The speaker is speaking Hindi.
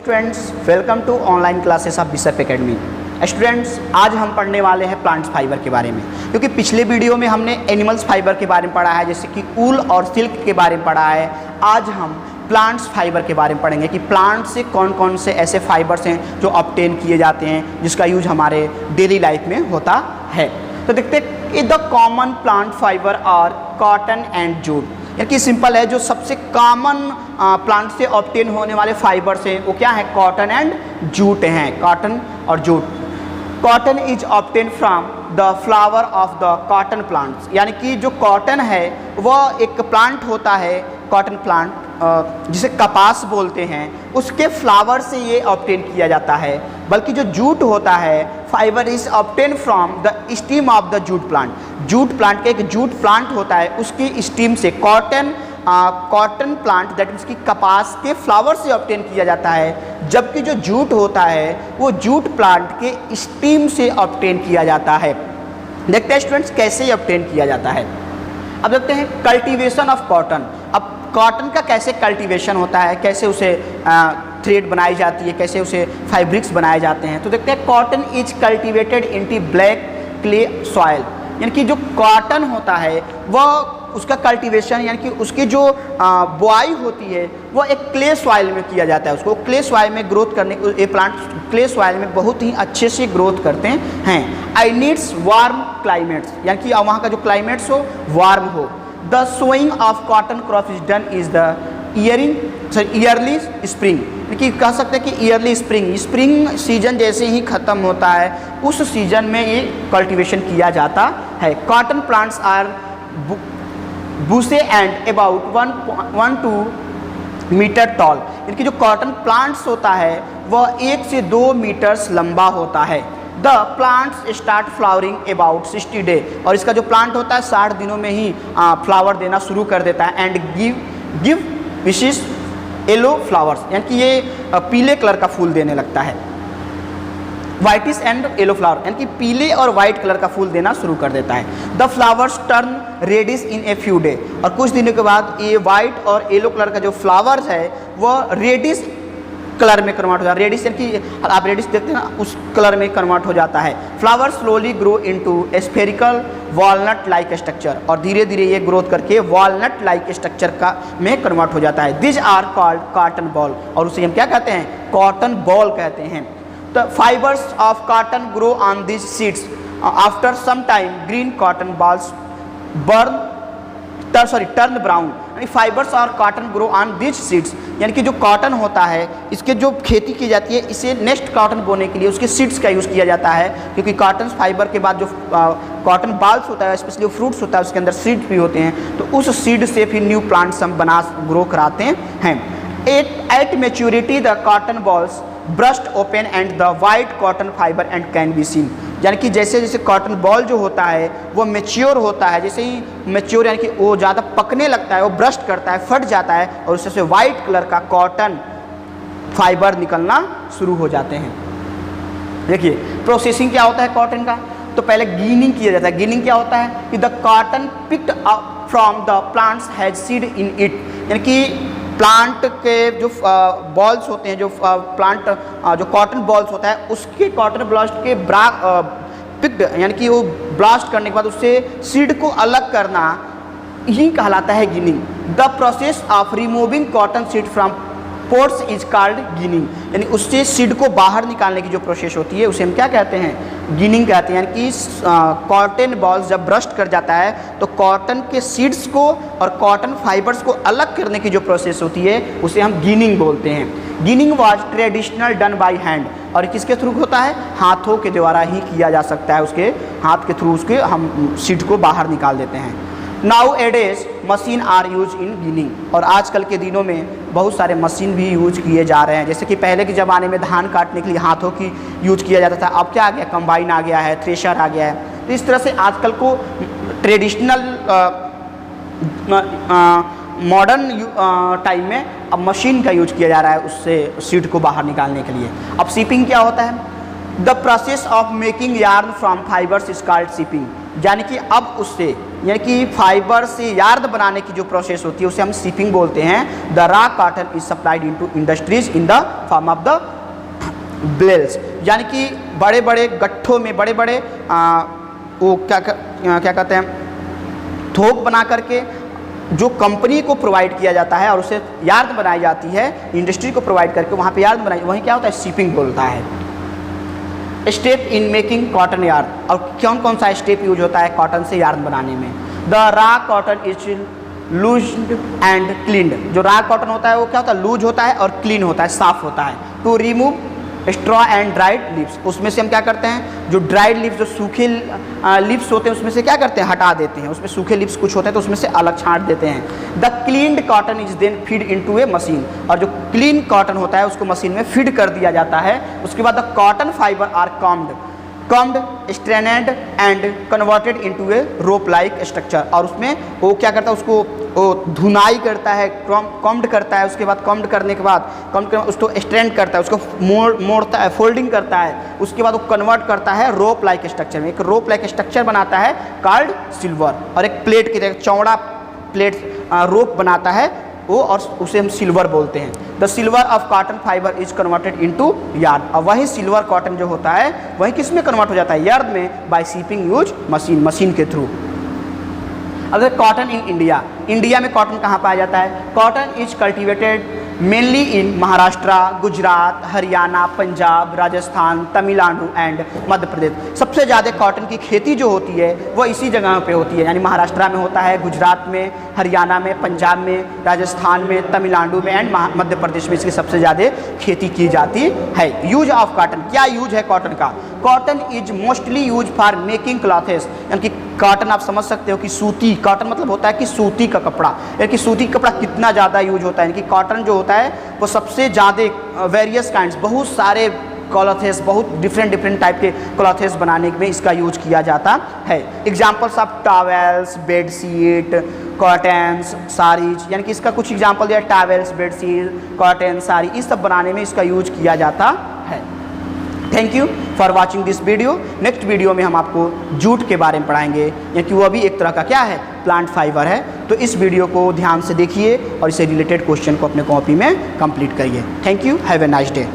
Students, welcome to online classes of Bishop Academy. Students, आज हम पढ़ने वाले हैं प्लांट्स फाइबर के बारे में, क्योंकि पिछले वीडियो में हमने एनिमल्स फाइबर के बारे में पढ़ा है, जैसे कि ऊल और सिल्क के बारे में पढ़ा है। आज हम प्लांट्स फाइबर के बारे में पढ़ेंगे कि प्लांट से कौन कौन से ऐसे फाइबर्स हैं जो ऑब्टेन किए जाते हैं, जिसका यूज हमारे डेली लाइफ में होता है। तो देखते हैं, द कॉमन प्लांट फाइबर और कॉटन एंड जूट, यानी कि सिंपल है, जो सबसे कॉमन प्लांट से ऑब्टेन होने वाले फाइबर्स हैं वो क्या है? कॉटन एंड जूट हैं, कॉटन और jute. Cotton is obtain from the flower of the cotton plants, यानी कि जो कॉटन है वह एक प्लांट होता है, कॉटन प्लांट जिसे कपास बोलते हैं, उसके फ्लावर से ये ऑब्टेन किया जाता है। बल्कि जो जूट होता है, fibre is obtain from the steam of the jute plant. Jute plant के एक जूट प्लांट होता है, उसकी स्टीम से कॉटन प्लांट दैट मीन्स की कपास के फ्लावर से ऑब्टेन किया जाता है, जबकि जो जूट होता है वो जूट प्लांट के स्टीम से ऑब्टेन किया जाता है। देखते हैं स्टूडेंट्स कैसे ऑब्टेन किया जाता है। अब देखते हैं कल्टीवेशन ऑफ कॉटन। अब कॉटन का कैसे कल्टीवेशन होता है, कैसे उसे थ्रेड बनाई जाती है, कैसे उसे फैब्रिक्स बनाए जाते हैं। तो देखते हैं, cotton is cultivated into black clay soil, यानी कि जो कॉटन होता है वह उसका कल्टीवेशन यानी कि उसकी जो बुआई होती है वो एक क्ले सॉइल में किया जाता है। उसको क्ले सॉइल में ग्रोथ करने को, ये प्लांट क्ले सॉइल में बहुत ही अच्छे से ग्रोथ करते हैं। आई नीड्स वार्म क्लाइमेट्स, यानी कि वहाँ का जो क्लाइमेट्स हो वार्म हो। The sowing of cotton crop is done is the early spring, यानी कि कह सकते हैं कि ईयरली स्प्रिंग सीजन जैसे ही ख़त्म होता है उस सीजन में ये कल्टीवेशन किया जाता है। Cotton plants are bushy and about 1 to 2 metres tall, यानी कि जो कॉटन प्लांट्स होता है वह 1 से 2 मीटर्स लंबा होता है। The plants start flowering about 60 day, और इसका जो प्लांट होता है 60 दिनों में ही फ्लावर देना शुरू कर देता है। एंड गिव विशेष येलो फ्लावर्स, यानी कि ये पीले कलर का फूल देने लगता है। वाइटिस एंड येलो फ्लावर, यानी कि पीले और वाइट कलर का फूल देना शुरू कर देता है। The flowers turn reddish in a few day, और कुछ दिनों के बाद ये वाइट और येलो कलर का जो फ्लावर्स है वह रेडिश कलर में कन्वर्ट हो जाता है। रेडिश यानी कि आप रेडिश देखते हैं ना, उस कलर में कन्वर्ट हो जाता है। Flower slowly grow into spherical walnut like structure, और धीरे धीरे ये ग्रोथ करके वॉलनट लाइक स्ट्रक्चर का में कन्वर्ट हो जाता है। This are called cotton ball, और उसे हम क्या कहते हैं? कॉटन बॉल कहते हैं। The fibres of cotton grow on this seeds after some time green cotton balls turn brown, यानी फाइबर्स और cotton grow on this seeds, यानी कि जो कॉटन होता है इसके जो खेती की जाती है, इसे नेक्स्ट कॉटन बोने के लिए उसके सीड्स का यूज़ किया जाता है, क्योंकि कॉटन फाइबर के बाद जो कॉटन बाल्स होता है, स्पेशली फ्रूट्स होता है, उसके अंदर सीड्स भी होते हैं, तो उस सीड से फिर न्यू प्लांट्स हम ग्रो कराते हैं। Eight maturity the cotton balls burst open and the white cotton fibre and can be seen, यानी कि जैसे जैसे कॉटन बॉल जो होता है वो मेच्योर होता है, जैसे ही मेच्योर यानी कि वो ज़्यादा पकने लगता है, वो ब्रस्ट करता है, फट जाता है, और उससे वाइट कलर का कॉटन फाइबर निकलना शुरू हो जाते हैं। देखिए प्रोसेसिंग क्या होता है कॉटन का, तो पहले गिनिंग किया जाता है। गिनिंग क्या होता है कि the cotton picked up from the plants has seed in it, यानी कि प्लांट के जो बॉल्स होते हैं, जो प्लांट जो कॉटन बॉल्स होता है उसके कॉटन ब्लास्ट के पिक्ड, यानी कि वो ब्लास्ट करने के बाद उससे सीड को अलग करना ही कहलाता है ginning. The process of removing cotton seed from pores is called ginning, यानी उससे सीड को बाहर निकालने की जो प्रोसेस होती है उसे हम क्या कहते हैं? गिनिंग कहते हैं। यानी कि कॉटन बॉल्स जब ब्रस्ट कर जाता है तो कॉटन के सीड्स को और कॉटन फाइबर्स को अलग करने की जो प्रोसेस होती है उसे हम गिनिंग बोलते हैं। Ginning was traditional done by hand, और किसके थ्रू होता है? हाथों के द्वारा ही किया जा सकता है, उसके हाथ के थ्रू उसके हम सीड को बाहर निकाल देते हैं। Nowadays machine are use in ginning, और आजकल के दिनों में बहुत सारे मशीन भी यूज किए जा रहे हैं। जैसे कि पहले के ज़माने में धान काटने के लिए हाथों की यूज किया जाता था, अब क्या आ गया? कंबाइन आ गया है, थ्रेशर आ गया है। तो इस तरह से आजकल को ट्रेडिशनल मॉडर्न टाइम में अब मशीन का यूज किया जा रहा है उससे सीड को बाहर निकालने के लिए। अब शिपिंग क्या होता है? The process of making yarn from fibres is called shipping, यानी कि अब उससे यानी कि फाइबर से यार्न बनाने की जो प्रोसेस होती है उसे हम शिपिंग बोलते हैं। The raw cotton is supplied into industries in the form of the bales, यानी कि बड़े बड़े गट्ठों में बड़े बड़े वो क्या कहते हैं, थोक बना करके जो कंपनी को प्रोवाइड किया जाता है और उसे यार्न बनाई जाती है, इंडस्ट्री को प्रोवाइड करके वहाँ पे यार्न बनाई, वहीं क्या होता है, शिपिंग बोलता है। Step in making cotton yarn, और कौन कौन सा स्टेप यूज होता है कॉटन से यार्न बनाने में। The raw cotton is लूज्ड and cleaned, जो रॉ कॉटन होता है वो क्या होता है, लूज होता है और क्लीन होता है, साफ होता है। To remove straw and dried leaves, उसमें से हम क्या करते हैं, जो ड्राइड लीव्स, जो सूखे लीव्स होते हैं उसमें से क्या करते हैं, हटा देते हैं, उसमें सूखे लीव्स कुछ होते हैं तो उसमें से अलग छांट देते हैं। The cleaned cotton is then feed into a machine, और जो क्लीन कॉटन होता है उसको मशीन में फीड कर दिया जाता है। उसके बाद the cotton fibre are combed strand and converted into a rope like structure, और उसमें वो क्या करता है, उसको वो धुनाई करता है, कॉम्ड करता है, उसके बाद कॉम्ड करने के बाद उसको स्ट्रेंड करता है, उसको मोड़ता है, फोल्डिंग करता है, उसके बाद वो कन्वर्ट करता है रोप लाइक स्ट्रक्चर में, एक रोप लाइक स्ट्रक्चर बनाता है कॉल्ड सिल्वर, और एक प्लेट की तरह चौड़ा प्लेट रोप बनाता है वो, और उसे हम सिल्वर बोलते हैं। The silver of cotton fibre is converted into yarn, और वही सिल्वर कॉटन जो होता है वही किस में कन्वर्ट हो जाता है, यार्न में, बाय शिपिंग यूज मशीन के थ्रू। अगर कॉटन इन इंडिया में कॉटन कहाँ पाया जाता है, cotton is cultivated mainly in Maharashtra, Gujarat, Haryana, Punjab, Rajasthan, Tamil Nadu and Madhya Pradesh. सबसे ज़्यादा कॉटन की खेती जो होती है वो इसी जगह पे होती है, यानी महाराष्ट्र में होता है, गुजरात में, हरियाणा में, पंजाब में, राजस्थान में, तमिलनाडु में एंड मध्य प्रदेश में इसकी सबसे ज़्यादा खेती की जाती है। यूज ऑफ कॉटन, क्या यूज है कॉटन का, cotton is mostly use for making clothes, यानी कि कॉटन आप समझ सकते हो कि सूती, कॉटन मतलब होता है कि सूती का कपड़ा, यानी कि सूती कपड़ा कितना ज़्यादा यूज होता है, यानी कि कॉटन जो होता है वो सबसे ज़्यादा वेरियस काइंड्स, बहुत सारे क्लॉथेस, बहुत डिफरेंट टाइप के क्लॉथेस बनाने में इसका यूज किया जाता है। Examples of towels, bedsheet, cottons, saris, यानी कि इसका कुछ एग्जाम्पल दिया, टॉवेल्स, बेडशीट, कॉटन, साड़ी, इस सब बनाने में इसका यूज किया जाता है। Thank you for watching this video. Next video में हम आपको जूट के बारे में पढ़ाएंगे, यानी वो भी एक तरह का क्या है, प्लांट फाइबर है। तो इस वीडियो को ध्यान से देखिए और इससे रिलेटेड क्वेश्चन को अपने कॉपी में कंप्लीट करिए। Thank you, have a nice day.